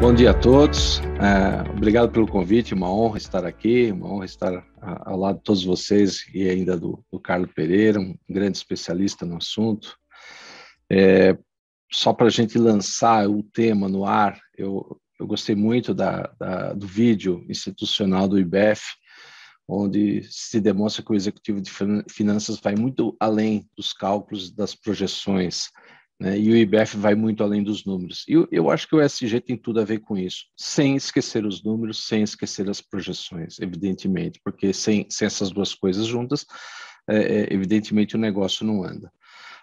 Bom dia a todos, obrigado pelo convite, uma honra estar aqui, uma honra estar ao lado de todos vocês e ainda do Carlos Pereira, um grande especialista no assunto. Só para a gente lançar o tema no ar, eu gostei muito do vídeo institucional do IBEF, onde se demonstra que o executivo de finanças vai muito além dos cálculos, das projeções, né? E o IBEF vai muito além dos números. E eu acho que o ESG tem tudo a ver com isso, sem esquecer os números, sem esquecer as projeções, evidentemente, porque sem essas duas coisas juntas, evidentemente o negócio não anda.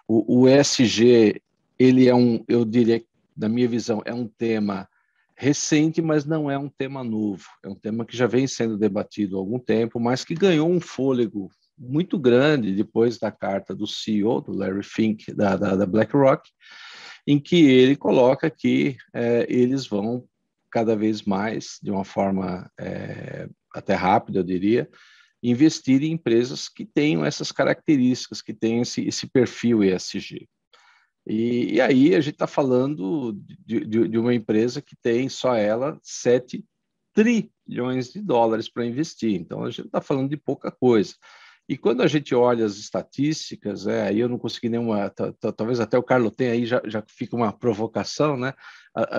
O ESG, ele eu diria, na minha visão, é um tema recente, mas não é um tema novo. É um tema que já vem sendo debatido há algum tempo, mas que ganhou um fôlego muito grande depois da carta do CEO, do Larry Fink, da BlackRock, em que ele coloca que eles vão cada vez mais, de uma forma até rápida, eu diria, investir em empresas que tenham essas características, que tenham esse perfil ESG. E aí a gente está falando de uma empresa que tem só ela 7 trilhões de dólares para investir. Então a gente está falando de pouca coisa. E quando a gente olha as estatísticas, aí eu não consegui nenhuma, talvez até o Carlos tenha aí, já fica uma provocação, né?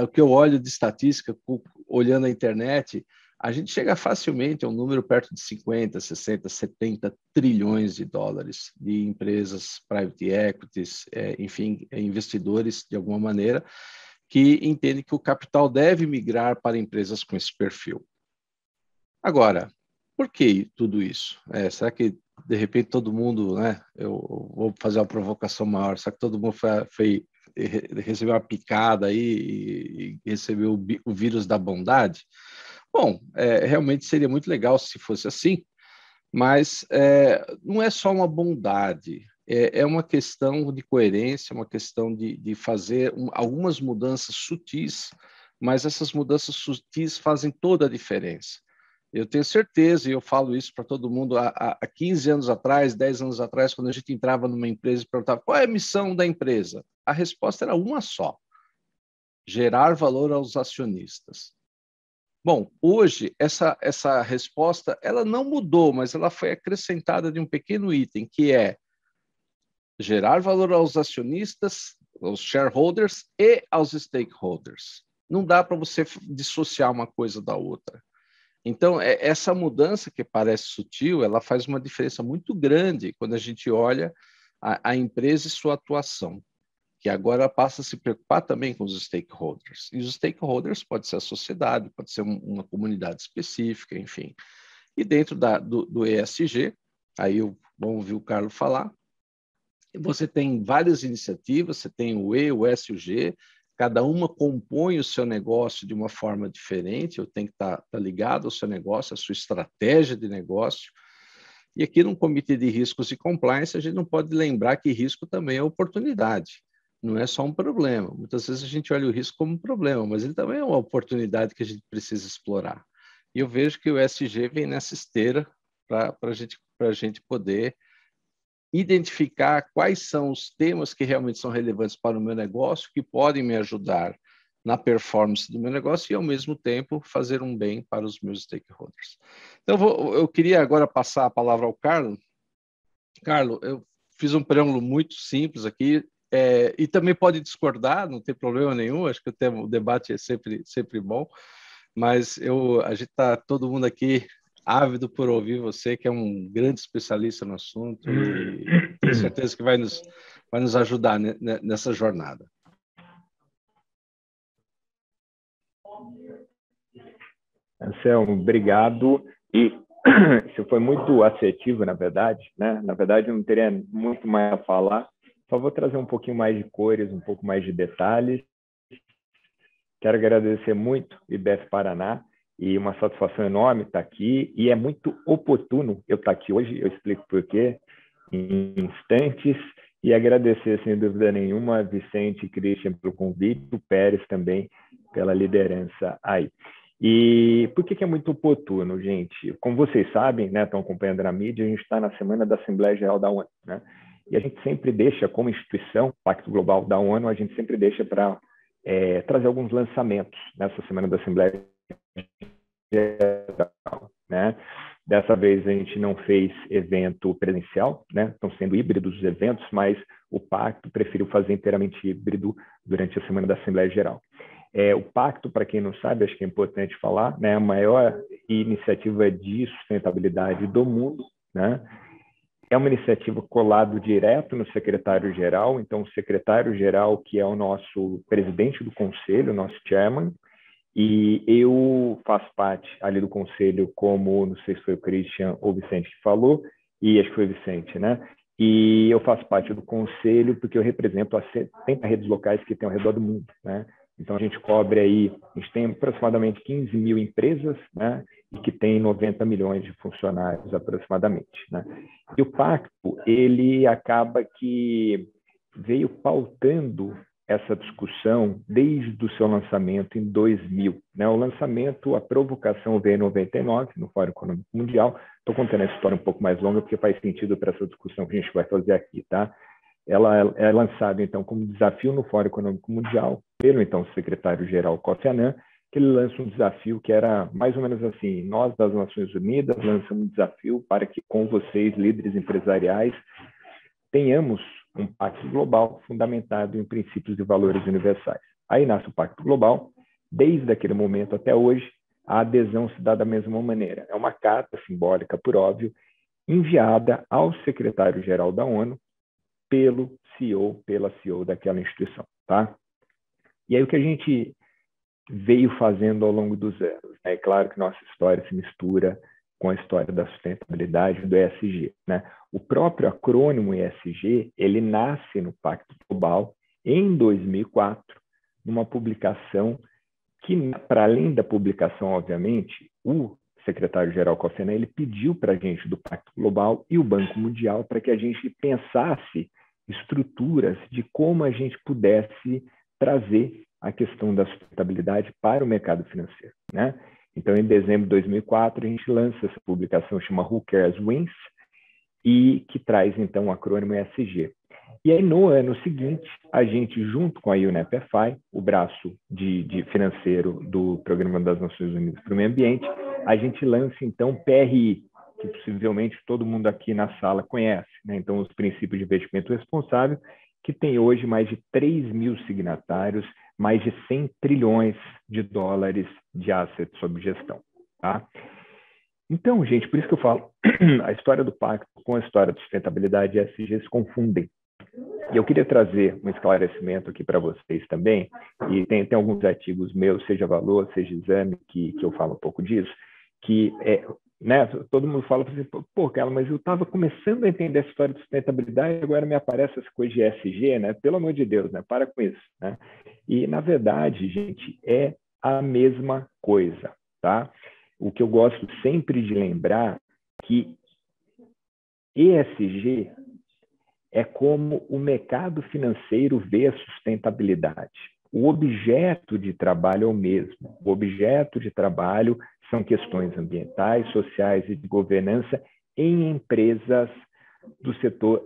O que eu olho de estatística, olhando a internet, a gente chega facilmente a um número perto de 50, 60, 70 trilhões de dólares de empresas, private equities, enfim, investidores, de alguma maneira, que entendem que o capital deve migrar para empresas com esse perfil. Agora, por que tudo isso? Será que, de repente, todo mundo, né? Eu vou fazer uma provocação maior, será que todo mundo recebeu uma picada aí e recebeu o vírus da bondade? Bom, realmente seria muito legal se fosse assim, mas não é só uma bondade, é uma questão de coerência, uma questão de fazer algumas mudanças sutis, mas essas mudanças sutis fazem toda a diferença. Eu tenho certeza, e eu falo isso para todo mundo, há 15 anos atrás, 10 anos atrás, quando a gente entrava numa empresa e perguntava qual é a missão da empresa, a resposta era uma só: gerar valor aos acionistas. Bom, hoje essa resposta ela não mudou, mas ela foi acrescentada de um pequeno item, que é gerar valor aos acionistas, aos shareholders e aos stakeholders. Não dá para você dissociar uma coisa da outra. Então, essa mudança que parece sutil, ela faz uma diferença muito grande quando a gente olha a empresa e sua atuação, que agora passa a se preocupar também com os stakeholders. E os stakeholders pode ser a sociedade, pode ser uma comunidade específica, enfim. E dentro do ESG, aí vamos ouvir o Carlos falar, você tem várias iniciativas, você tem o E, o S e o G, cada uma compõe o seu negócio de uma forma diferente, eu tenho que estar ligado ao seu negócio, à sua estratégia de negócio. E aqui no Comitê de Riscos e Compliance, a gente não pode lembrar que risco também é oportunidade, não é só um problema. Muitas vezes a gente olha o risco como um problema, mas ele também é uma oportunidade que a gente precisa explorar. E eu vejo que o ESG vem nessa esteira para a gente poder identificar quais são os temas que realmente são relevantes para o meu negócio, que podem me ajudar na performance do meu negócio e, ao mesmo tempo, fazer um bem para os meus stakeholders. Então, eu queria agora passar a palavra ao Carlos. Carlos, eu fiz um preâmbulo muito simples aqui, e também pode discordar, não tem problema nenhum, acho que o debate é sempre bom, mas a gente está todo mundo aqui ávido por ouvir você, que é um grande especialista no assunto, e tenho certeza que vai nos ajudar nessa jornada. Anselmo, obrigado. E você foi muito assertivo, na verdade, né? Na verdade, eu não teria muito mais a falar, só vou trazer um pouquinho mais de cores, um pouco mais de detalhes. Quero agradecer muito o IBEF Paraná, e uma satisfação enorme estar aqui, e é muito oportuno eu estar aqui hoje, eu explico por quê em instantes, e agradecer, sem dúvida nenhuma, Vicente e Christian pelo convite, o Pérez também pela liderança aí. E por que é muito oportuno, gente? Como vocês sabem, né, estão acompanhando na mídia, a gente está na semana da Assembleia Geral da ONU, né? E a gente sempre deixa, como instituição, Pacto Global da ONU, a gente sempre deixa para trazer alguns lançamentos nessa semana da Assembleia Geral, né? Dessa vez a gente não fez evento presencial, né? Estão sendo híbridos os eventos, mas o Pacto preferiu fazer inteiramente híbrido durante a semana da Assembleia Geral. O Pacto, para quem não sabe, acho que é importante falar, né? A maior iniciativa de sustentabilidade do mundo, né? É uma iniciativa colado direto no secretário-geral, então o secretário-geral, que é o nosso presidente do conselho, o nosso chairman, e eu faço parte ali do conselho como, não sei se foi o Christian ou o Vicente que falou, e acho que foi o Vicente, né? E eu faço parte do conselho porque eu represento as 70 redes locais que tem ao redor do mundo, né? Então a gente cobre aí, a gente tem aproximadamente 15 mil empresas, né? E que tem 90 milhões de funcionários aproximadamente, né? E o Pacto, ele acaba que veio pautando essa discussão desde o seu lançamento em 2000. Né? O lançamento, a provocação veio em 99, no Fórum Econômico Mundial. Estou contando essa história um pouco mais longa, porque faz sentido para essa discussão que a gente vai fazer aqui. Tá? Ela é lançada, então, como desafio no Fórum Econômico Mundial, pelo, então, secretário-geral Kofi Annan, que ele lança um desafio que era mais ou menos assim: nós, das Nações Unidas, lançamos um desafio para que, com vocês, líderes empresariais, tenhamos um pacto global fundamentado em princípios e valores universais. Aí nasce o Pacto Global. Desde aquele momento até hoje, a adesão se dá da mesma maneira. É uma carta simbólica, por óbvio, enviada ao secretário-geral da ONU pelo CEO, pela CEO daquela instituição. Tá? E aí o que a gente veio fazendo ao longo dos anos? Né? É claro que nossa história se mistura com a história da sustentabilidade do ESG. Né? O próprio acrônimo ESG, ele nasce no Pacto Global em 2004, numa publicação que, para além da publicação, obviamente, o secretário-geral Kofi Annan, ele pediu para a gente do Pacto Global e o Banco Mundial para que a gente pensasse estruturas de como a gente pudesse trazer a questão da sustentabilidade para o mercado financeiro, né? Então, em dezembro de 2004, a gente lança essa publicação, chama Who Cares Wins, e que traz, então, o acrônimo ESG. E aí, no ano seguinte, a gente, junto com a UNEP-FI, o braço de financeiro do Programa das Nações Unidas para o Meio Ambiente, a gente lança, então, PRI, que possivelmente todo mundo aqui na sala conhece, né? Então, os princípios de investimento responsável, que tem hoje mais de 3 mil signatários, mais de 100 trilhões de dólares de assets sob gestão. Tá? Então, gente, por isso que eu falo, a história do pacto com a história da sustentabilidade e ESG se confundem. E eu queria trazer um esclarecimento aqui para vocês também, e tem alguns artigos meus, seja Valor, seja Exame, que eu falo um pouco disso, que né, todo mundo fala assim, pô, Carla, mas eu estava começando a entender essa história de sustentabilidade e agora me aparece essa coisa de ESG, né? Pelo amor de Deus, né? Para com isso, né? E, na verdade, gente, é a mesma coisa, tá? O que eu gosto sempre de lembrar que ESG é como o mercado financeiro vê a sustentabilidade. O objeto de trabalho é o mesmo. O objeto de trabalho são questões ambientais, sociais e de governança em empresas do setor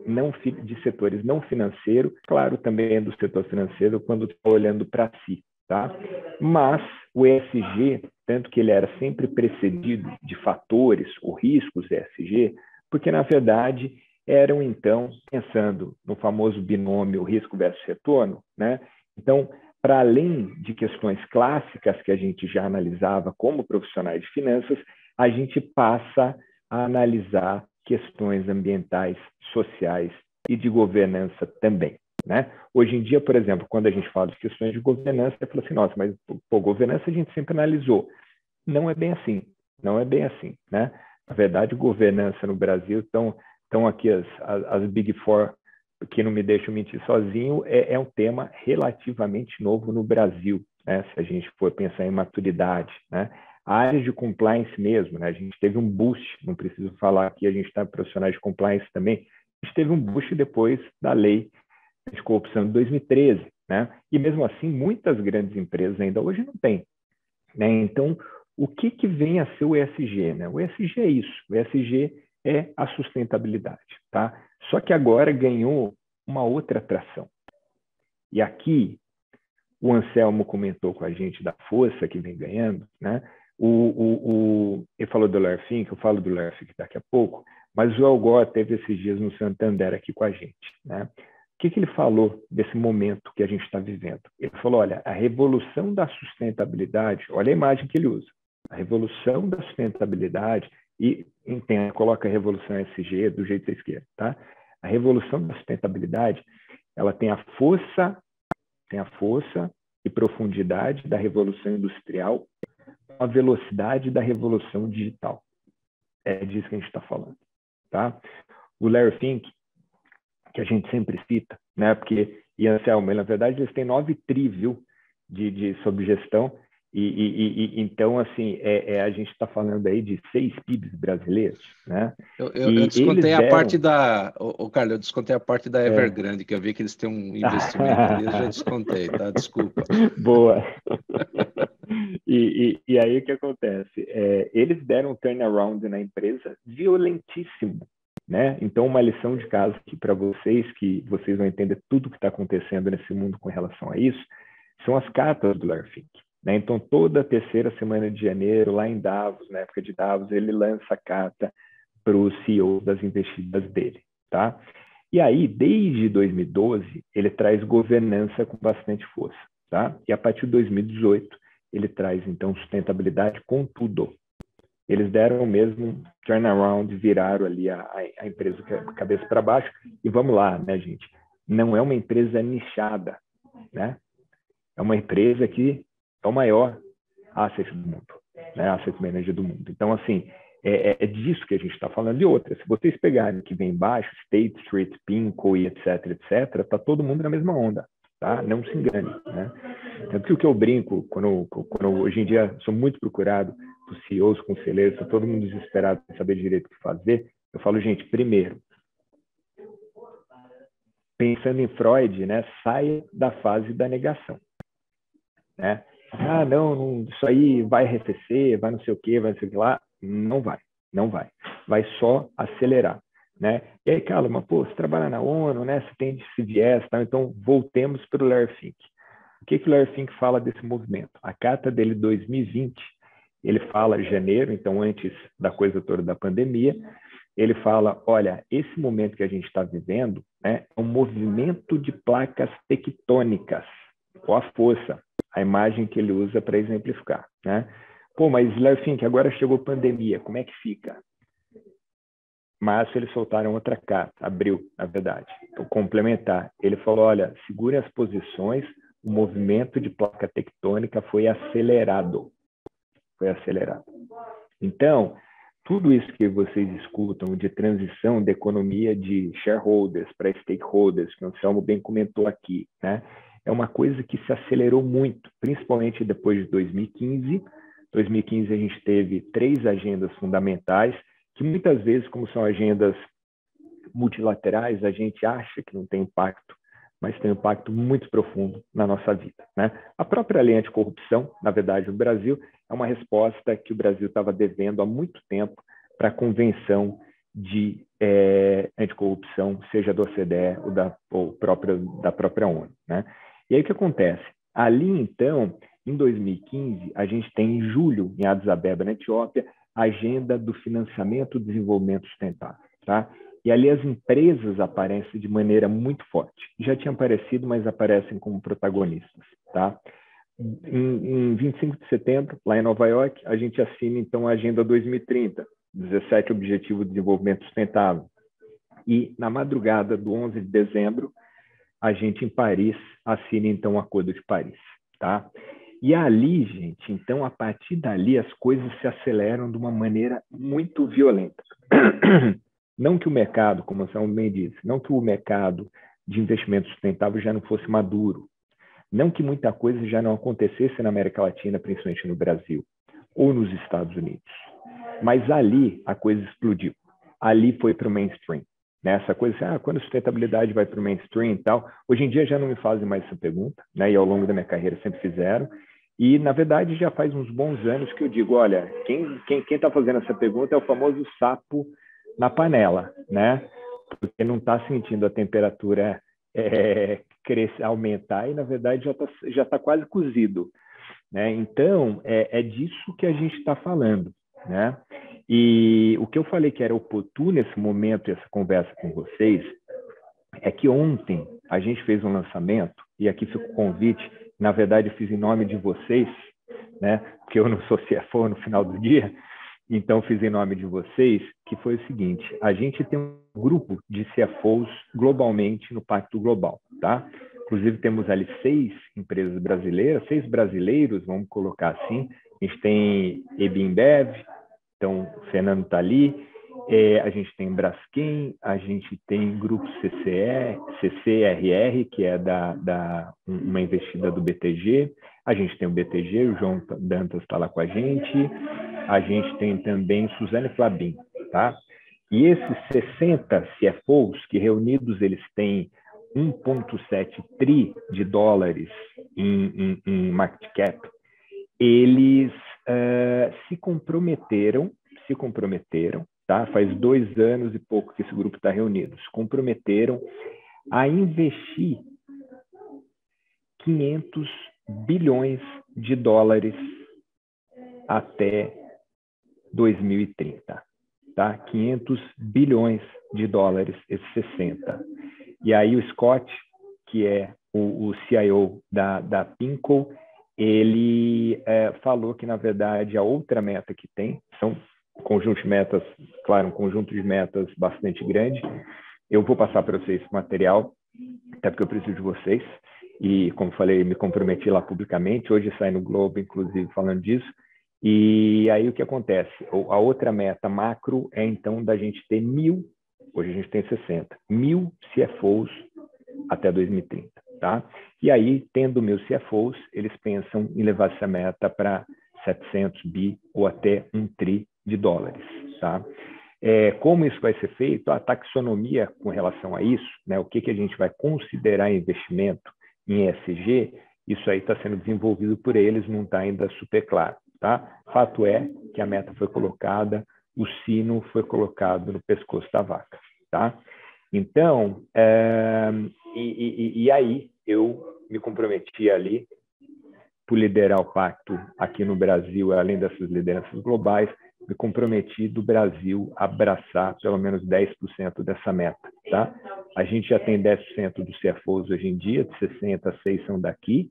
de setores não financeiro, claro, também do setor financeiro quando está olhando para si, tá? Mas o ESG, tanto que ele era sempre precedido de fatores ou riscos ESG, porque na verdade eram então pensando no famoso binômio risco versus retorno, né? Então, para além de questões clássicas que a gente já analisava como profissionais de finanças, a gente passa a analisar questões ambientais, sociais e de governança também, né? Hoje em dia, por exemplo, quando a gente fala de questões de governança, você fala assim, nossa, mas governança a gente sempre analisou. Não é bem assim, não é bem assim, né? Na verdade, governança no Brasil estão aqui as Big Four, que não me deixam mentir sozinho, é um tema relativamente novo no Brasil, né? Se a gente for pensar em maturidade, né? A área de compliance mesmo, né? A gente teve um boost, não preciso falar aqui, a gente está profissionais de compliance também, a gente teve um boost depois da lei de corrupção de 2013, né? E mesmo assim, muitas grandes empresas ainda hoje não têm, né? Então, o que vem a ser o ESG, né? O ESG é isso, o ESG é a sustentabilidade, tá? Só que agora ganhou uma outra atração. E aqui O Anselmo comentou com a gente da força que vem ganhando, né? Ele falou do Larry Fink, eu falo do Larry Fink daqui a pouco, mas o El Gore teve esses dias no Santander aqui com a gente, né? O que ele falou desse momento que a gente está vivendo? Ele falou, olha, a revolução da sustentabilidade, olha a imagem que ele usa, a revolução da sustentabilidade, e entenda, coloca a revolução SG do jeito que você queira, tá? A revolução da sustentabilidade, ela tem a força e profundidade da revolução industrial, a velocidade da revolução digital. É disso que a gente está falando, tá? O Larry Fink, que a gente sempre cita, né? Porque, e Anselmo, na verdade, eles têm 9 tri, viu? Sobre gestão. Então, assim, a gente está falando aí de 6 PIBs brasileiros, né? Eu descontei a parte da... Carlos, eu descontei a parte da Evergrande, que eu vi que eles têm um investimento ali, eu já descontei, tá? Desculpa. Boa. E aí o que acontece? Eles deram um turnaround na empresa violentíssimo, né? Então, uma lição de casa aqui para vocês, que vocês vão entender tudo o que está acontecendo nesse mundo com relação a isso, são as cartas do Larry Fink, né? Então, toda a terceira semana de janeiro, lá em Davos, na época de Davos, ele lança a carta para os CEOs das investidas dele, tá? E aí, desde 2012, ele traz governança com bastante força, tá? E a partir de 2018, ele traz, então, sustentabilidade com tudo. Eles deram o mesmo turnaround, viraram ali a empresa cabeça para baixo. E vamos lá, né, gente? Não é uma empresa nichada, né? É uma empresa que é o maior asset do mundo, né? Asset manager do mundo. Então, assim, é disso que a gente está falando. E outra, se vocês pegarem que vem embaixo, State Street, Pinnacle e etc, está todo mundo na mesma onda, tá? Não se engane, né? Tanto que eu brinco, quando hoje em dia sou muito procurado por CEOs, conselheiros, tá todo mundo desesperado para saber direito o que fazer, eu falo, gente, primeiro, pensando em Freud, né, saia da fase da negação, né? Ah, não, isso aí vai arrefecer, vai não sei o que, vai não sei o que lá. Não vai. Vai só acelerar, né? E aí, Carlos, mas pô, você trabalha na ONU, né? Você tem esse viés, tá? Então voltemos para o Larry Fink. O que o Larry Fink fala desse movimento? A carta dele de 2020, ele fala janeiro, então antes da coisa toda da pandemia, ele fala, olha, esse momento que a gente está vivendo, né, é um movimento de placas tectônicas, com a força, a imagem que ele usa para exemplificar, né? Pô, mas Larry Fink, agora chegou a pandemia, como é que fica? Março eles soltaram outra carta, abril, na verdade, para complementar. Ele falou, olha, segurem as posições, o movimento de placa tectônica foi acelerado. Então, tudo isso que vocês escutam de transição da economia de shareholders para stakeholders, que o Anselmo bem comentou aqui, né? É uma coisa que se acelerou muito, principalmente depois de 2015. 2015 a gente teve 3 agendas fundamentais, que muitas vezes, como são agendas multilaterais, a gente acha que não tem impacto, mas tem um impacto muito profundo na nossa vida, né? A própria lei anticorrupção, na verdade, no Brasil, é uma resposta que o Brasil estava devendo há muito tempo para a convenção de anticorrupção, seja da OCDE ou da própria ONU, né? E aí o que acontece? Ali, então, em 2015, a gente tem em julho, em Addis Abeba, na Etiópia, a agenda do financiamento e desenvolvimento sustentável, tá? E ali as empresas aparecem de maneira muito forte. Já tinham aparecido, mas aparecem como protagonistas, tá? Em 25 de setembro, lá em Nova York, a gente assina, então, a Agenda 2030, 17 Objetivos de Desenvolvimento Sustentável. E, na madrugada do 11 de dezembro, a gente, em Paris, assina, então, o Acordo de Paris, tá? E ali, gente, então, a partir dali, as coisas se aceleram de uma maneira muito violenta. Não que o mercado, como o Anselmo bem disse, não que o mercado de investimento sustentável já não fosse maduro, não que muita coisa já não acontecesse na América Latina, principalmente no Brasil, ou nos Estados Unidos. Mas ali a coisa explodiu. Ali foi para o mainstream. Essa coisa assim, quando a sustentabilidade vai para o mainstream e tal, hoje em dia já não me fazem mais essa pergunta, né? E ao longo da minha carreira sempre fizeram. E, na verdade, já faz uns bons anos que eu digo, olha, quem está fazendo essa pergunta é o famoso sapo na panela, né? Porque não está sentindo a temperatura crescer, aumentar, e na verdade já tá quase cozido, né? Então, é disso que a gente está falando, né? E o que eu falei que era oportuno nesse momento, essa conversa com vocês, é que ontem a gente fez um lançamento, e aqui fica o convite, na verdade eu fiz em nome de vocês, né? Porque eu não sou CFO no final do dia, então fiz em nome de vocês, que foi o seguinte: a gente tem um grupo de CFOs globalmente no Pacto Global, tá? Inclusive temos ali 6 empresas brasileiras, 6 brasileiros, vamos colocar assim. A gente tem EBIMBEV, então o Fernando está ali, a gente tem Braskem, a gente tem Grupo CCRR, que é uma investida do BTG, a gente tem o BTG, o João Dantas está lá com a gente tem também Suzane Flabin, tá? E esses 60 CFOs, que reunidos eles têm 1,7 tri de dólares em market cap, eles se comprometeram, tá? Faz 2 anos e pouco que esse grupo está reunido, se comprometeram a investir 500 bilhões de dólares até 2030, tá? 500 bilhões de dólares, esses 60. E aí o Scott, que é o CIO da Pinnacle, ele falou que, na verdade, a outra meta que tem, são um conjunto de metas, claro, um conjunto de metas bastante grande. Eu vou passar para vocês esse material, até porque eu preciso de vocês, e, como falei, me comprometi lá publicamente, hoje sai no Globo, inclusive, falando disso. E aí o que acontece? A outra meta macro é, então, da gente ter 1.000, hoje a gente tem 60, 1.000 CFOs até 2030, tá? E aí, tendo 1.000 CFOs, eles pensam em levar essa meta para 700 bi ou até 1 tri de dólares, tá? Como isso vai ser feito? A taxonomia com relação a isso, né? O que a gente vai considerar investimento em ESG, isso aí está sendo desenvolvido por eles, não está ainda super claro, tá? Fato é que a meta foi colocada, o sino foi colocado no pescoço da vaca, tá? Então, e aí eu me comprometi ali por liderar o pacto aqui no Brasil, além dessas lideranças globais, me comprometi do Brasil abraçar pelo menos 10% dessa meta, tá? A gente já tem 10% dos CFOs hoje em dia, de 60, 6 são daqui,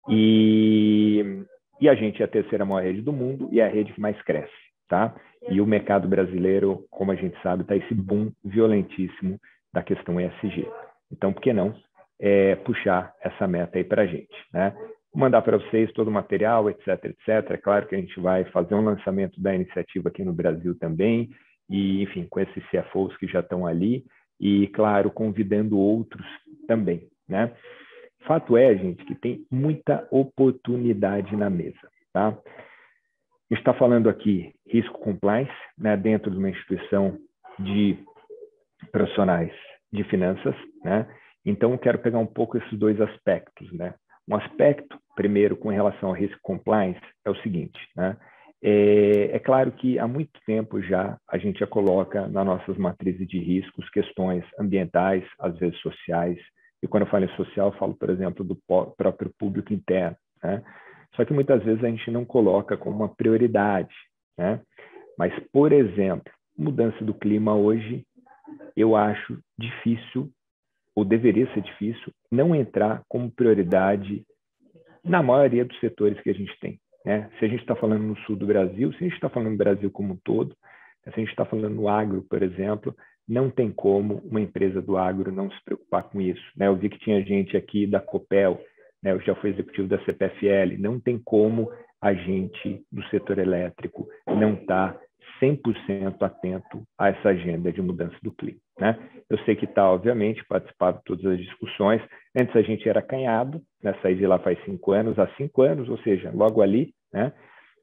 e a gente é a terceira maior rede do mundo e é a rede que mais cresce, tá? E o mercado brasileiro, como a gente sabe, está esse boom violentíssimo da questão ESG. Então, por que não puxar essa meta aí para a gente, né? Vou mandar para vocês todo o material, etc, etc. É claro que a gente vai fazer um lançamento da iniciativa aqui no Brasil também, e, enfim, com esses CFOs que já estão ali, e, claro, convidando outros também, né? Fato é, gente, que tem muita oportunidade na mesa, tá? A gente está falando aqui risco compliance, né, dentro de uma instituição de profissionais de finanças, né? Então, eu quero pegar um pouco esses 2 aspectos, né? Um aspecto, primeiro, com relação ao risco compliance, é o seguinte, né? É claro que há muito tempo já a gente já coloca nas nossas matrizes de riscos questões ambientais, às vezes sociais, e quando eu falo em social, eu falo, por exemplo, do próprio público interno, né? Só que muitas vezes a gente não coloca como uma prioridade, né? Mas, por exemplo, mudança do clima hoje, eu acho difícil, ou deveria ser difícil, não entrar como prioridade na maioria dos setores que a gente tem, né? Se a gente está falando no sul do Brasil, se a gente está falando no Brasil como um todo, se a gente está falando no agro, por exemplo, não tem como uma empresa do agro não se preocupar com isso, né? Eu vi que tinha gente aqui da Copel, né? Eu já fui executivo da CPFL, não tem como a gente do setor elétrico não estar 100% atento a essa agenda de mudança do clima, né? Eu sei que está, obviamente, participar de todas as discussões. Antes a gente era acanhado, né? Saí de lá faz 5 anos, há 5 anos, ou seja, logo ali, né?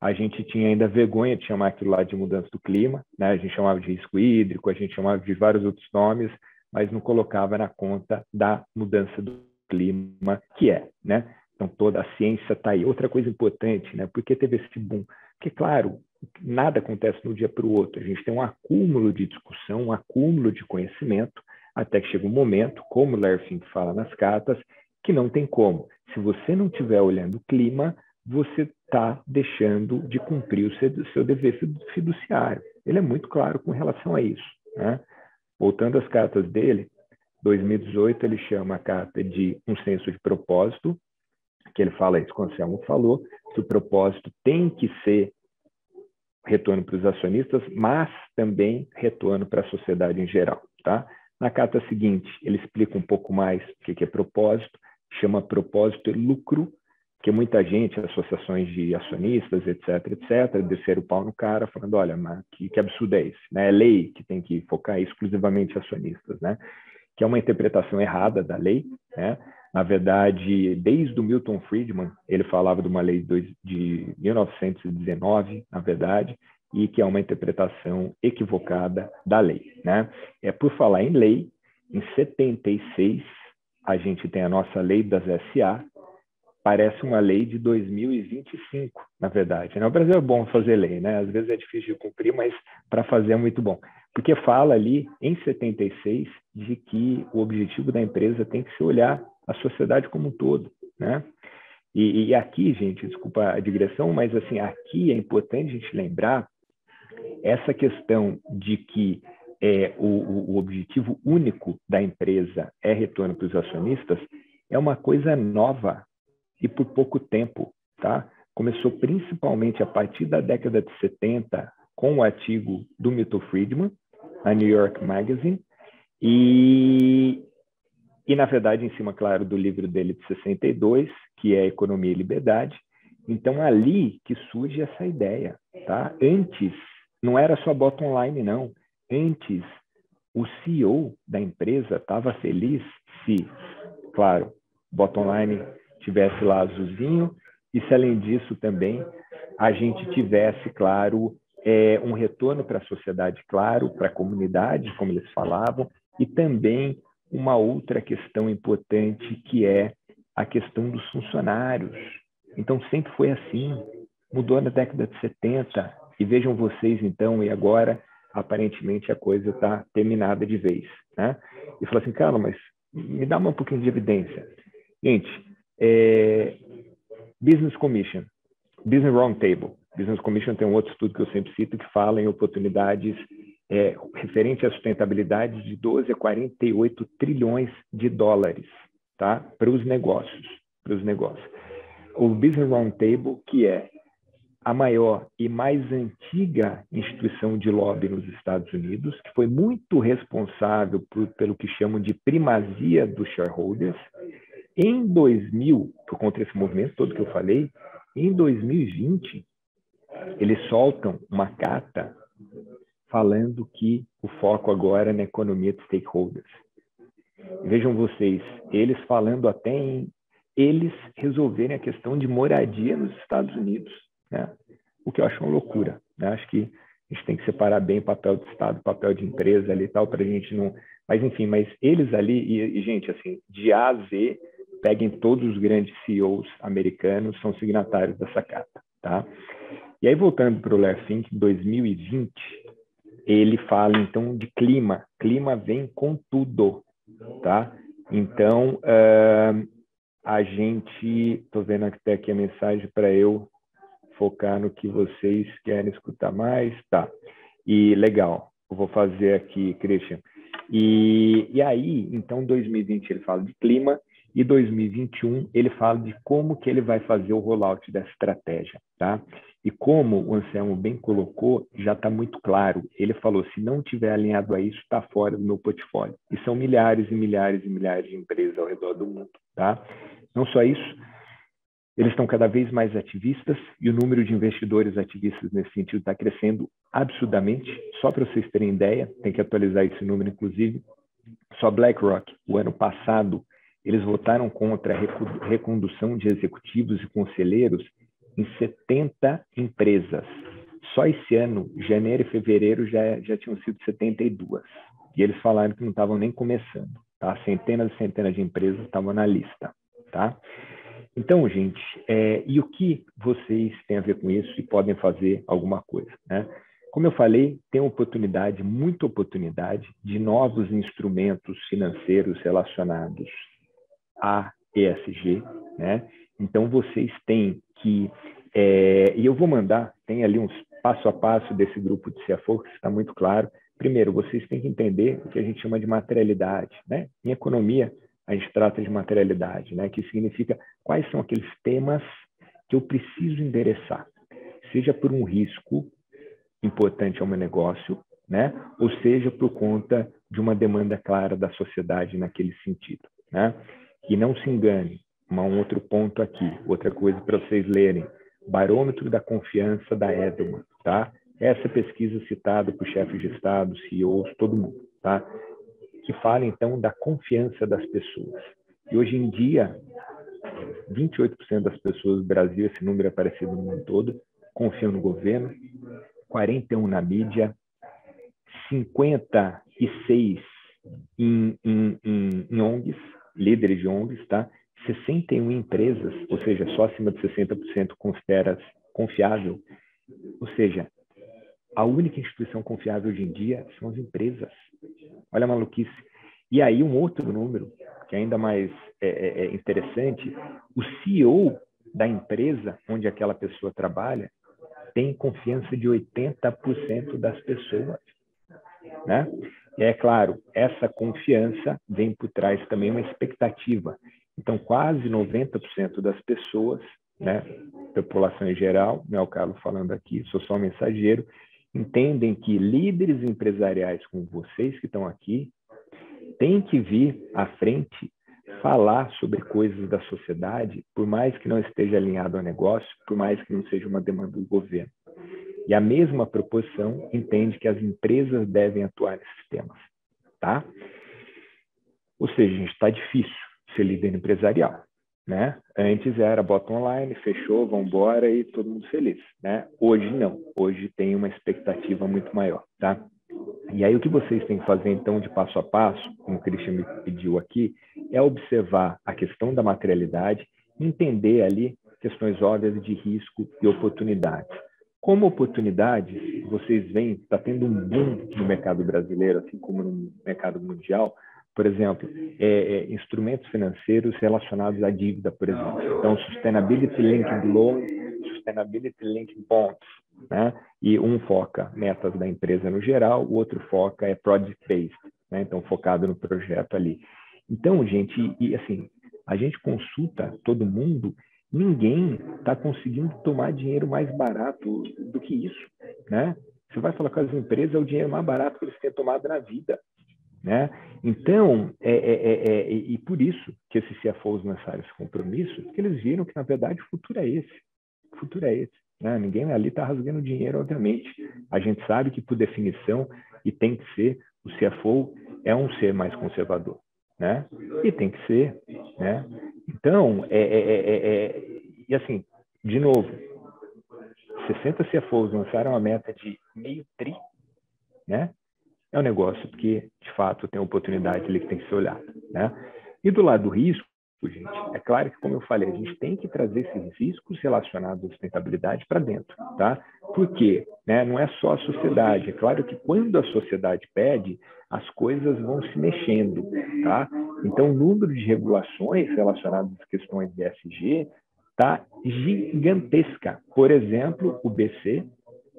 A gente tinha ainda vergonha de chamar aquilo lá de mudança do clima, né? A gente chamava de risco hídrico, a gente chamava de vários outros nomes, mas não colocava na conta da mudança do clima, que é, né? Então, toda a ciência está aí. Outra coisa importante, né? Por que teve esse boom? Porque, claro, nada acontece de um dia para o outro. A gente tem um acúmulo de discussão, um acúmulo de conhecimento, Até que chega um momento, como o Larry Fink fala nas cartas, que não tem como. Se você não estiver olhando o clima, você está deixando de cumprir o seu dever fiduciário. Ele é muito claro com relação a isso, né? Voltando às cartas dele, 2018 ele chama a carta de um senso de propósito, que ele fala isso, como o Anselmo falou, que o propósito tem que ser retorno para os acionistas, mas também retorno para a sociedade em geral, tá? Na carta seguinte, ele explica um pouco mais o que é propósito, chama propósito e lucro, que muita gente, associações de acionistas, etc., desceram o pau no cara, falando, olha, mas que absurdo é esse? Né? É lei que tem que focar exclusivamente em acionistas, né? Que é uma interpretação errada da lei, né? Na verdade, desde o Milton Friedman, ele falava de uma lei de 1919, na verdade, e que é uma interpretação equivocada da lei, né? Por falar em lei, em 76, a gente tem a nossa lei das SA, parece uma lei de 2025, na verdade. O Brasil é bom fazer lei, né? Às vezes é difícil de cumprir, mas para fazer é muito bom. Porque fala ali, em 76, de que o objetivo da empresa tem que ser olhar a sociedade como um todo, né? E aqui, gente, desculpa a digressão, mas assim, aqui é importante a gente lembrar essa questão de que o objetivo único da empresa é retorno para os acionistas, é uma coisa nova e por pouco tempo, tá? Começou principalmente a partir da década de 70, com o artigo do Milton Friedman, na New York Magazine, e na verdade, em cima, claro, do livro dele de 62, que é Economia e Liberdade. Então, ali que surge essa ideia, tá? Antes, não era só bottom line, não. Antes, o CEO da empresa estava feliz se, claro, bottom line tivesse lá azulzinho, e se, além disso, também a gente tivesse, claro, um retorno para a sociedade, claro, para a comunidade, como eles falavam, e também uma outra questão importante, que é a questão dos funcionários. Então, sempre foi assim. Mudou na década de 70. E vejam vocês, então, e agora, aparentemente, a coisa está terminada de vez, né? E falou assim, cara, mas me dá um pouquinho de evidência. Gente, Business Commission, Business Roundtable. Business Commission tem um outro estudo que eu sempre cito, que fala em oportunidades referente à sustentabilidade de 12 a 48 trilhões de dólares, tá? Para os negócios. O Business Roundtable, que é a maior e mais antiga instituição de lobby nos Estados Unidos, que foi muito responsável pelo que chamam de primazia dos shareholders. Em 2000, por conta desse movimento todo que eu falei, em 2020, eles soltam uma carta falando que o foco agora é na economia de stakeholders. Vejam vocês, eles falando até em eles resolverem a questão de moradia nos Estados Unidos, né? O que eu acho uma loucura, né? Acho que a gente tem que separar bem o papel do Estado, o papel de empresa ali e tal, para a gente não... Mas, enfim, eles ali, e, gente, assim, de A a Z, peguem todos os grandes CEOs americanos, são signatários dessa carta, tá? E aí, voltando para o Larry Fink, em 2020, ele fala, então, de clima. Clima vem com tudo, tá? Então, a gente... Estou vendo até aqui a mensagem para eu focar no que vocês querem escutar mais. Tá. E legal. Eu vou fazer aqui, Christian. E aí, então, 2020 ele fala de clima e 2021 ele fala de como que ele vai fazer o rollout dessa estratégia, tá? E como o Anselmo bem colocou, já está muito claro. Ele falou, se não tiver alinhado a isso, está fora do meu portfólio. E são milhares e milhares e milhares de empresas ao redor do mundo, tá? Não só isso, eles estão cada vez mais ativistas e o número de investidores ativistas nesse sentido está crescendo absurdamente. Só para vocês terem ideia, tem que atualizar esse número, inclusive. Só BlackRock, o ano passado, eles votaram contra a recondução de executivos e conselheiros em 70 empresas. Só esse ano, janeiro e fevereiro, já tinham sido 72. E eles falaram que não estavam nem começando. Tá? Centenas e centenas de empresas estavam na lista. Tá? Então, gente, e o que vocês têm a ver com isso e podem fazer alguma coisa, né? Como eu falei, tem oportunidade, muita oportunidade de novos instrumentos financeiros relacionados a ESG, né? Então, vocês têm que... e eu vou mandar, tem ali uns passo a passo desse grupo de CFO, que está muito claro. Primeiro, vocês têm que entender o que a gente chama de materialidade, né? Em economia, a gente trata de materialidade, né? Que significa quais são aqueles temas que eu preciso endereçar, seja por um risco importante ao meu negócio, né? Ou seja, por conta de uma demanda clara da sociedade naquele sentido, né? E não se engane, um outro ponto aqui, outra coisa para vocês lerem, Barômetro da Confiança da Edelman, tá? Essa pesquisa citada por chefes de Estado, CEOs, todo mundo, tá? Que fala, então, da confiança das pessoas. E hoje em dia, 28% das pessoas do Brasil, esse número é parecido no mundo todo, confiam no governo, 41% na mídia, 56% em ONGs, líderes de ONGs, tá? 61 empresas, ou seja, só acima de 60% considera confiável. Ou seja, a única instituição confiável hoje em dia são as empresas. Olha a maluquice. E aí um outro número, que é ainda mais interessante, o CEO da empresa onde aquela pessoa trabalha tem confiança de 80% das pessoas, né? E é claro, essa confiança vem por trás também uma expectativa. Então, quase 90% das pessoas, né, população em geral, não é o Carlos falando aqui, sou só um mensageiro, entendem que líderes empresariais como vocês que estão aqui têm que vir à frente falar sobre coisas da sociedade, por mais que não esteja alinhado ao negócio, por mais que não seja uma demanda do governo. E a mesma proporção entende que as empresas devem atuar nesses temas, tá? Ou seja, gente, está difícil ser líder empresarial, né? Antes era bota online, fechou, vamos embora e todo mundo feliz, né? Hoje não, hoje tem uma expectativa muito maior, tá? E aí o que vocês têm que fazer então de passo a passo, como o Christian me pediu aqui, é observar a questão da materialidade, entender ali questões óbvias de risco e oportunidades. Como oportunidades, vocês veem, está tendo um boom no mercado brasileiro, assim como no mercado mundial, por exemplo, instrumentos financeiros relacionados à dívida, por exemplo. Então, Sustainability Linked Loans, Sustainability Linked Bonds, né? E um foca metas da empresa no geral, o outro foca project-based, né? Então, focado no projeto ali. Então, gente, e assim, a gente consulta todo mundo, ninguém está conseguindo tomar dinheiro mais barato do que isso, né? Você vai falar com as empresas, é o dinheiro mais barato que eles têm tomado na vida, né? Então, e por isso que esses CFOs lançaram esse compromisso, porque eles viram que, na verdade, o futuro é esse. O futuro é esse, né? Ninguém ali está rasgando dinheiro, obviamente. A gente sabe que, por definição, e tem que ser, o CFO é um ser mais conservador, né? E tem que ser, né? Então, e assim, de novo, 60 CFOs lançaram a meta de meio tri, né? É um negócio que, de fato, tem oportunidade ali que tem que ser olhado, né? E do lado do risco, gente, é claro que, como eu falei, a gente tem que trazer esses riscos relacionados à sustentabilidade para dentro, tá? Por quê? Né? Não é só a sociedade. É claro que quando a sociedade pede, as coisas vão se mexendo, tá? Então, o número de regulações relacionadas às questões de ESG está gigantesca. Por exemplo, o BC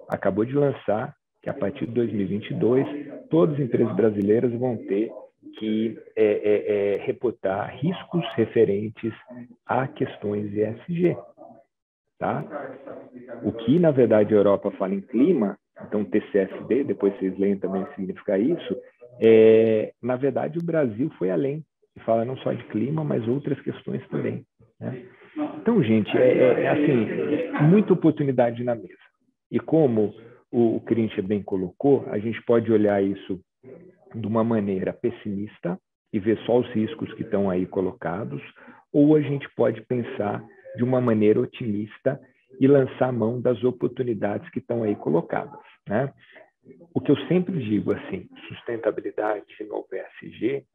acabou de lançar que a partir de 2022, todas as empresas brasileiras vão ter que reportar riscos referentes a questões de ESG. Tá? O que, na verdade, a Europa fala em clima, então TCFD, depois vocês leem também o que significa isso, na verdade, o Brasil foi além, e fala não só de clima, mas outras questões também. Né? Então, gente, assim, muita oportunidade na mesa. E como o Christian bem colocou, a gente pode olhar isso de uma maneira pessimista e ver só os riscos que estão aí colocados, ou a gente pode pensar de uma maneira otimista e lançar mão das oportunidades que estão aí colocadas, né? O que eu sempre digo, assim, sustentabilidade no ESG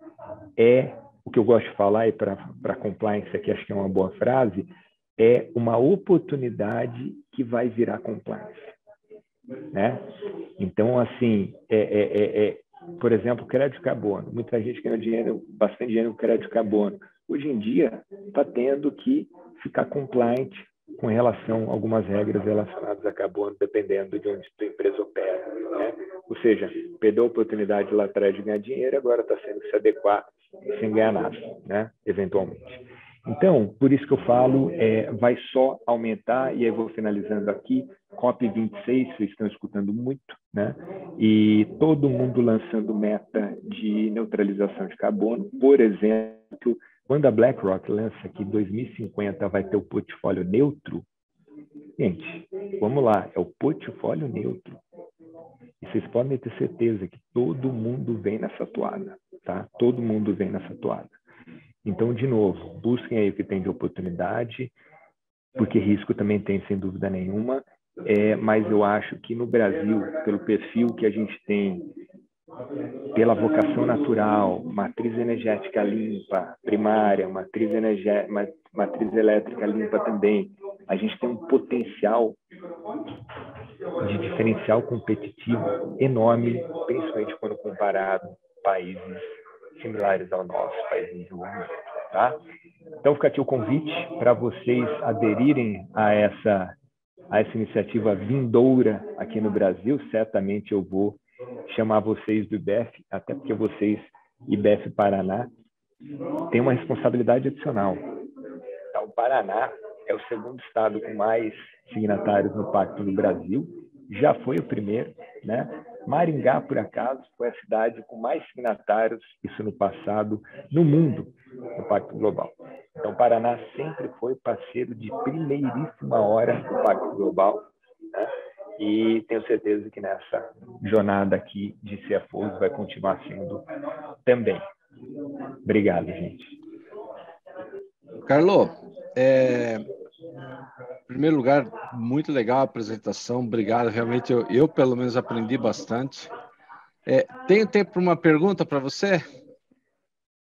é, o que eu gosto de falar, e para compliance aqui acho que é uma boa frase, é uma oportunidade que vai virar compliance. né? Então, assim, por exemplo, crédito de carbono. Muita gente ganha dinheiro, bastante dinheiro com crédito de carbono. Hoje em dia, está tendo que ficar compliant com relação a algumas regras relacionadas a carbono, dependendo de onde a empresa opera, né? Ou seja, perdeu a oportunidade lá atrás de ganhar dinheiro, agora está sendo que se adequar sem ganhar nada, né? Eventualmente. Então, por isso que eu falo, vai só aumentar, e aí vou finalizando aqui, COP26, vocês estão escutando muito, né? E todo mundo lançando meta de neutralização de carbono. Por exemplo, quando a BlackRock lança que em 2050 vai ter o portfólio neutro, gente, vamos lá, é o portfólio neutro. E vocês podem ter certeza que todo mundo vem nessa toada, tá? Todo mundo vem nessa toada. Então, de novo, busquem aí o que tem de oportunidade, porque risco também tem, sem dúvida nenhuma, mas eu acho que no Brasil, pelo perfil que a gente tem, pela vocação natural, matriz energética limpa, primária, matriz elétrica limpa também, a gente tem um potencial de diferencial competitivo enorme, principalmente quando comparado a países similares ao nosso, países do mundo, tá? Então fica aqui o convite para vocês aderirem a essa iniciativa vindoura aqui no Brasil. Certamente eu vou chamar vocês do IBEF, até porque vocês, IBEF Paraná, têm uma responsabilidade adicional. Então, o Paraná é o segundo estado com mais signatários no Pacto do Brasil, já foi o primeiro, né? Maringá, por acaso, foi a cidade com mais signatários, isso no passado, no mundo, no Pacto Global. Então, o Paraná sempre foi parceiro de primeiríssima hora do Pacto Global, né? E tenho certeza que nessa jornada aqui de CFOs vai continuar sendo também. Obrigado, gente. Carlo, em primeiro lugar, muito legal a apresentação, obrigado. Realmente, eu pelo menos aprendi bastante. Tenho tempo para uma pergunta para você?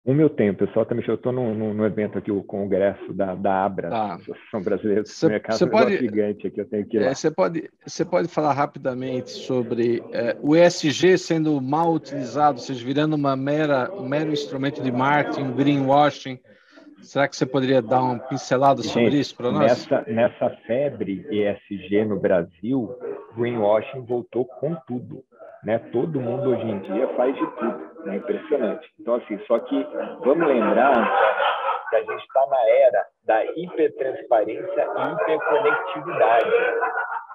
O meu tempo, pessoal, também eu estou no evento aqui, o congresso da Abra, Tá. Associação Brasileira do Supermercado, um negócio gigante aqui, eu tenho que ir lá. Você pode falar rapidamente sobre o ESG sendo mal utilizado, ou seja, virando um mero instrumento de marketing, um greenwashing. Será que você poderia dar uma pincelada sobre isso para nós? Nessa febre ESG no Brasil, greenwashing voltou com tudo, né? Todo mundo hoje em dia faz de tudo, é impressionante. Então, assim, só que vamos lembrar que a gente está na era da hipertransparência e hiperconectividade.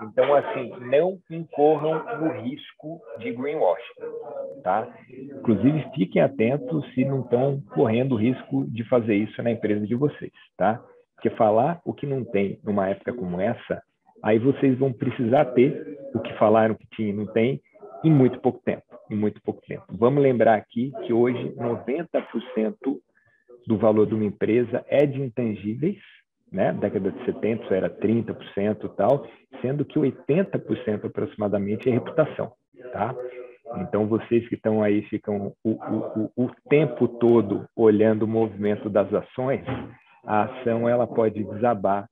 Então, assim, não incorram no risco de greenwashing, tá? Inclusive, fiquem atentos se não estão correndo o risco de fazer isso na empresa de vocês, tá? Porque falar o que não tem numa época como essa, aí vocês vão precisar ter o que falaram que tinha e não tem em muito pouco tempo, Vamos lembrar aqui que hoje 90% do valor de uma empresa é de intangíveis, né? Na década de 70 isso era 30% e tal, sendo que 80% aproximadamente é reputação, tá? Então, vocês que estão aí ficam o tempo todo olhando o movimento das ações, a ação ela pode desabar,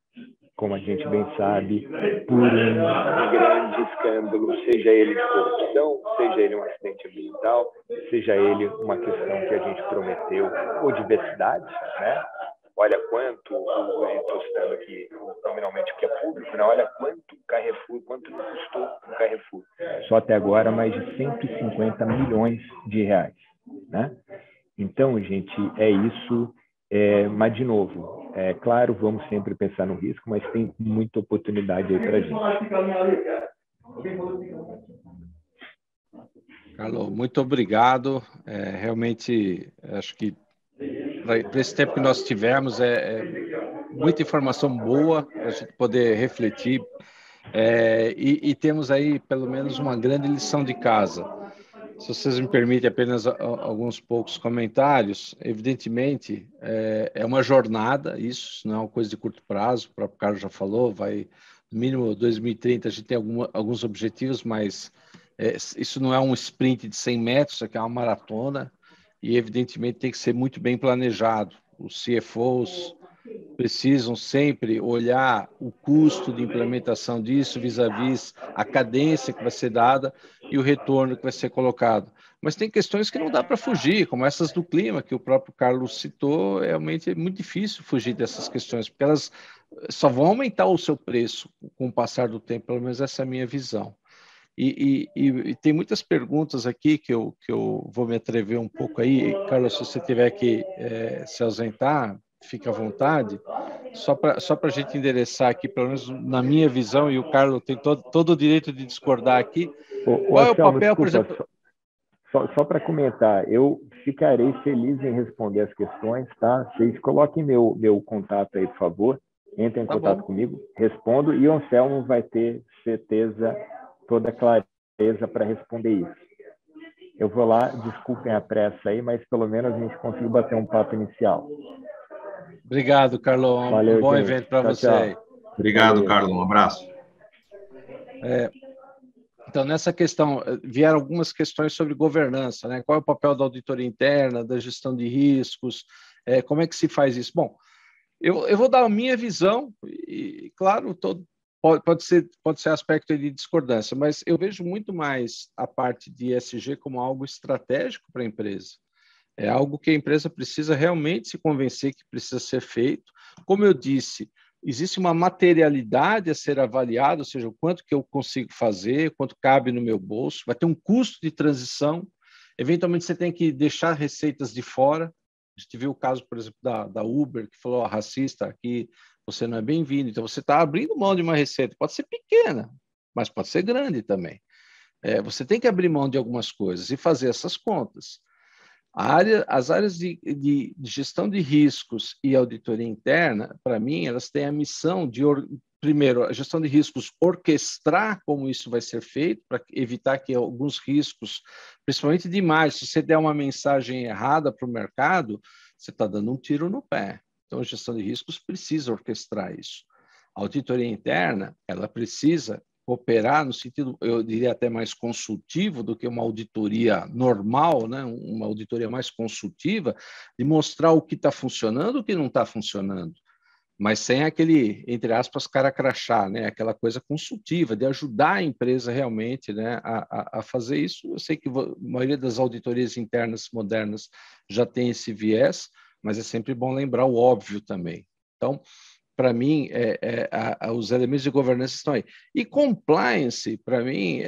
como a gente bem sabe, por um grande escândalo, seja ele de corrupção, seja ele um acidente ambiental, seja ele uma questão que a gente prometeu, ou diversidade, né? Olha quanto, eu estou citando aqui nominalmente o que é público, né? Olha quanto quanto custou o Carrefour. Só até agora mais de 150 milhões de reais, né? Então, gente, é isso. Mas, de novo, claro, vamos sempre pensar no risco, mas tem muita oportunidade aí para a gente. Carlos, muito obrigado. Realmente, acho que para esse tempo que nós tivemos, muita informação boa para a gente poder refletir. E temos aí, pelo menos, uma grande lição de casa. Se vocês me permitem apenas alguns poucos comentários, evidentemente, é uma jornada, isso não é uma coisa de curto prazo, o próprio Carlos já falou, no mínimo 2030 a gente tem alguns objetivos, mas isso não é um sprint de 100 metros, isso aqui é uma maratona, e evidentemente tem que ser muito bem planejado. Os CFOs precisam sempre olhar o custo de implementação disso vis-à-vis a cadência que vai ser dada e o retorno que vai ser colocado. Mas tem questões que não dá para fugir, como essas do clima, que o próprio Carlos citou. Realmente é muito difícil fugir dessas questões, porque elas só vão aumentar o seu preço com o passar do tempo, pelo menos essa é a minha visão. E tem muitas perguntas aqui que eu vou me atrever um pouco aí. Carlos, se você tiver que se ausentar, fique à vontade. Só para a gente endereçar aqui, pelo menos na minha visão, e o Carlos tem todo o direito de discordar aqui. Qual é o Anselmo, papel, por desculpa, exemplo... só para comentar, eu ficarei feliz em responder as questões, tá? Vocês coloquem meu contato aí, por favor. Entrem em Tá contato bom. comigo, respondo, e o Anselmo vai ter certeza, toda clareza para responder isso. Eu vou lá, desculpem a pressa aí, mas pelo menos a gente conseguiu bater um papo inicial. Obrigado, Carlos. Um Valeu, bom gente. evento para Tchau, você aí. tchau. Obrigado, Valeu. Carlos. Um abraço. Então, nessa questão, vieram algumas questões sobre governança, né? Qual é o papel da auditoria interna, da gestão de riscos, como é que se faz isso? Bom, eu vou dar a minha visão, e, claro, pode ser aspecto de discordância, mas eu vejo muito mais a parte de ESG como algo estratégico para a empresa. É algo que a empresa precisa realmente se convencer que precisa ser feito. Como eu disse, existe uma materialidade a ser avaliada, ou seja, o quanto que eu consigo fazer, quanto cabe no meu bolso, vai ter um custo de transição, eventualmente você tem que deixar receitas de fora. A gente viu o caso, por exemplo, da Uber, que falou, racista, aqui você não é bem-vindo, então você está abrindo mão de uma receita, pode ser pequena, mas pode ser grande também. Você tem que abrir mão de algumas coisas e fazer essas contas. As áreas de gestão de riscos e auditoria interna, para mim, elas têm a missão de, primeiro, a gestão de riscos, orquestrar como isso vai ser feito, para evitar que alguns riscos, principalmente demais, se você der uma mensagem errada para o mercado, você está dando um tiro no pé. Então, a gestão de riscos precisa orquestrar isso. A auditoria interna, ela precisa operar no sentido, eu diria até mais consultivo do que uma auditoria normal, né? Uma auditoria mais consultiva, de mostrar o que está funcionando e o que não está funcionando, mas sem aquele, entre aspas, cara crachá, né? Aquela coisa consultiva, de ajudar a empresa realmente, né, a fazer isso. Eu sei que a maioria das auditorias internas modernas já tem esse viés, mas é sempre bom lembrar o óbvio também. Então, para mim, os elementos de governança estão aí. E compliance, para mim,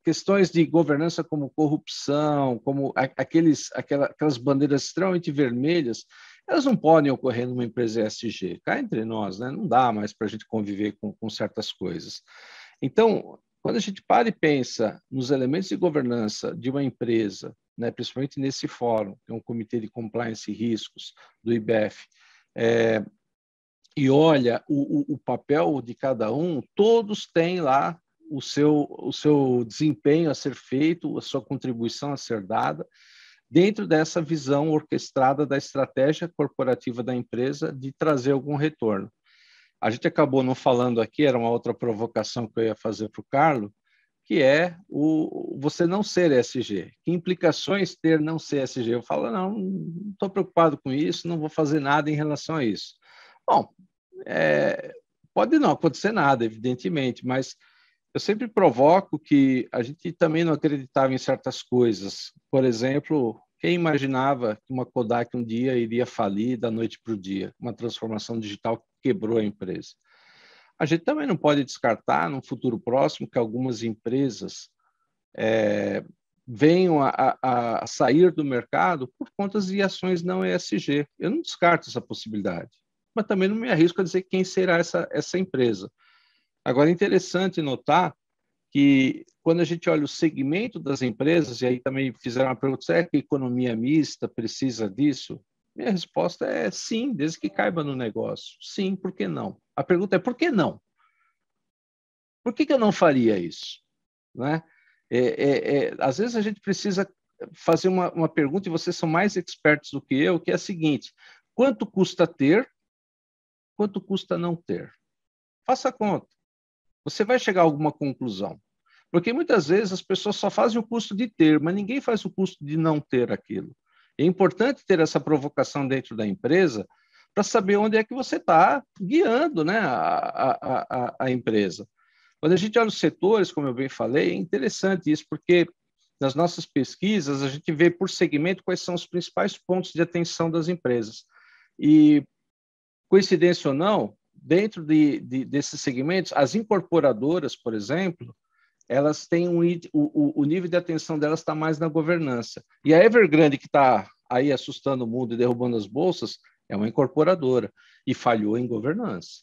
questões de governança como corrupção, como aquelas bandeiras extremamente vermelhas, elas não podem ocorrer numa empresa ESG. Cá entre nós, né? Não dá mais para a gente conviver com certas coisas. Então, quando a gente para e pensa nos elementos de governança de uma empresa, né, principalmente nesse fórum, que é um comitê de compliance e riscos do IBEF, e olha o papel de cada um, todos têm lá o seu desempenho a ser feito, a sua contribuição a ser dada, dentro dessa visão orquestrada da estratégia corporativa da empresa de trazer algum retorno. A gente acabou não falando aqui, era uma outra provocação que eu ia fazer para o Carlos, que é você não ser ESG. Que implicações ter não ser ESG? Eu falo, não estou preocupado com isso, não vou fazer nada em relação a isso. Bom, pode não acontecer nada, evidentemente, mas eu sempre provoco que a gente também não acreditava em certas coisas. Por exemplo, quem imaginava que uma Kodak um dia iria falir da noite para o dia? Uma transformação digital que quebrou a empresa. A gente também não pode descartar, num futuro próximo, que algumas empresas venham a sair do mercado por conta de ações não ESG. Eu não descarto essa possibilidade, mas também não me arrisco a dizer quem será essa empresa. Agora, é interessante notar que, quando a gente olha o segmento das empresas, e aí também fizeram uma pergunta, será que a economia mista precisa disso? Minha resposta é sim, desde que caiba no negócio. Sim, por que não? A pergunta é por que não? Por que eu não faria isso? Né? Às vezes a gente precisa fazer uma pergunta, e vocês são mais expertos do que eu, que é a seguinte: quanto custa ter? Quanto custa não ter? Faça a conta. Você vai chegar a alguma conclusão. Porque muitas vezes as pessoas só fazem o custo de ter, mas ninguém faz o custo de não ter aquilo. É importante ter essa provocação dentro da empresa para saber onde é que você está guiando, né, a empresa. Quando a gente olha os setores, como eu bem falei, é interessante isso, porque nas nossas pesquisas a gente vê por segmento quais são os principais pontos de atenção das empresas. E, coincidência ou não, dentro desses segmentos, as incorporadoras, por exemplo, elas têm o nível de atenção delas está mais na governança. E a Evergrande, que está aí assustando o mundo e derrubando as bolsas, é uma incorporadora e falhou em governança,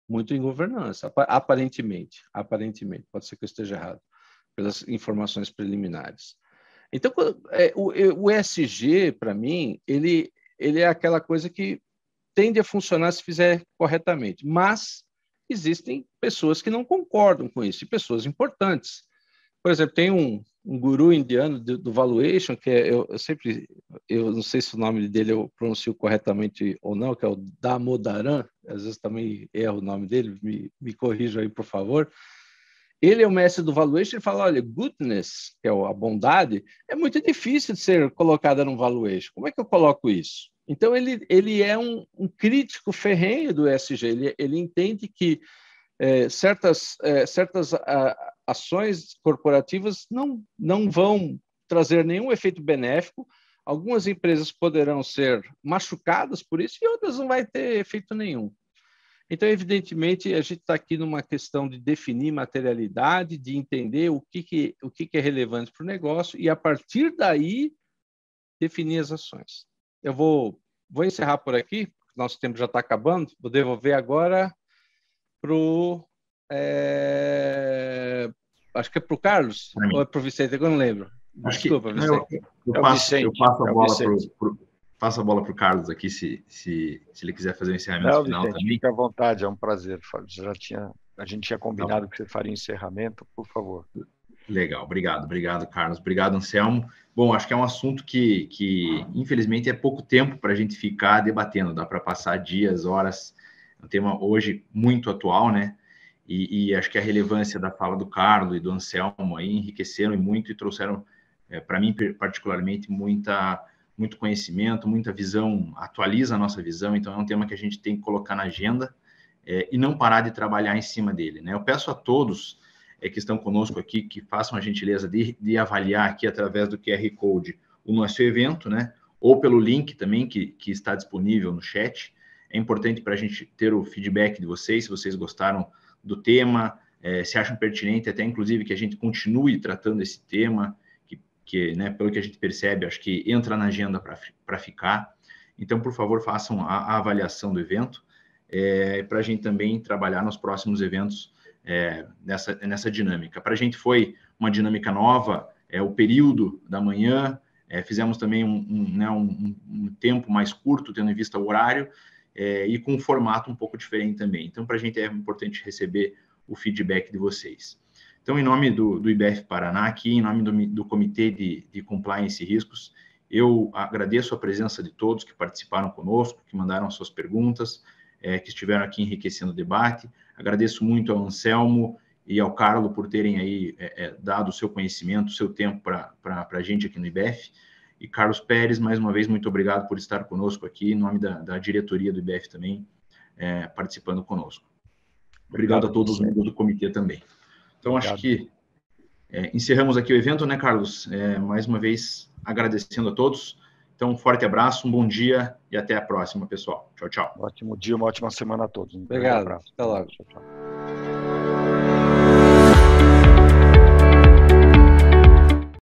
muito em governança, aparentemente, pode ser que eu esteja errado, pelas informações preliminares. Então, o ESG, para mim, ele é aquela coisa que tende a funcionar se fizer corretamente, mas existem pessoas que não concordam com isso, e pessoas importantes. Por exemplo, tem um guru indiano do valuation, que eu não sei se o nome dele eu pronuncio corretamente ou não, que é o Damodaran, às vezes também erro o nome dele, me corrijam aí, por favor. Ele é o mestre do valuation e fala, olha, goodness, que é a bondade, é muito difícil de ser colocada no valuation. Como é que eu coloco isso? Então, ele é um crítico ferrenho do ESG. Ele entende que certas ações corporativas não vão trazer nenhum efeito benéfico. Algumas empresas poderão ser machucadas por isso e outras não vai ter efeito nenhum. Então, evidentemente, a gente está aqui numa questão de definir materialidade, de entender o que é relevante para o negócio e, a partir daí, definir as ações. Eu vou encerrar por aqui, nosso tempo já está acabando, vou devolver agora para o... acho que é para o Carlos, ou é para o Vicente, eu não lembro. Desculpa, Vicente. Eu passo a bola para o Carlos aqui, se ele quiser fazer o encerramento final Vicente, também. Fica à vontade, é um prazer. A gente tinha combinado que você faria o encerramento, por favor. Legal, obrigado, Carlos. Obrigado, Anselmo. Bom, acho que é um assunto que infelizmente, é pouco tempo para a gente ficar debatendo, dá para passar dias, horas, é um tema hoje muito atual, né? E acho que a relevância da fala do Carlos e do Anselmo aí enriqueceram muito e trouxeram, para mim, particularmente, muito conhecimento, muita visão, atualiza a nossa visão, então é um tema que a gente tem que colocar na agenda e não parar de trabalhar em cima dele, né? Eu peço a todos que estão conosco aqui, que façam a gentileza de avaliar aqui através do QR Code o nosso evento, né? Ou pelo link também que está disponível no chat. É importante para a gente ter o feedback de vocês, se vocês gostaram do tema, se acham pertinente, até inclusive que a gente continue tratando esse tema, que né, pelo que a gente percebe, acho que entra na agenda para ficar. Então, por favor, façam a avaliação do evento, para a gente também trabalhar nos próximos eventos nessa dinâmica. Para a gente foi uma dinâmica nova, o período da manhã, fizemos também um tempo mais curto, tendo em vista o horário, e com um formato um pouco diferente também. Então, para a gente é importante receber o feedback de vocês. Então, em nome do IBF Paraná, aqui, em nome do Comitê de Compliance e Riscos, eu agradeço a presença de todos que participaram conosco, que mandaram suas perguntas, que estiveram aqui enriquecendo o debate. Agradeço muito ao Anselmo e ao Carlos por terem aí dado o seu conhecimento, o seu tempo para a gente aqui no IBF. E Carlos Pérez, mais uma vez, muito obrigado por estar conosco aqui, em nome da diretoria do IBF também, participando conosco. Obrigado a todos os membros do comitê também. Então, obrigado. Acho que encerramos aqui o evento, né, Carlos? Mais uma vez, agradecendo a todos. Então, um forte abraço, um bom dia e até a próxima, pessoal. Tchau, tchau. Um ótimo dia, uma ótima semana a todos. Obrigado. Até logo. Tchau, tchau.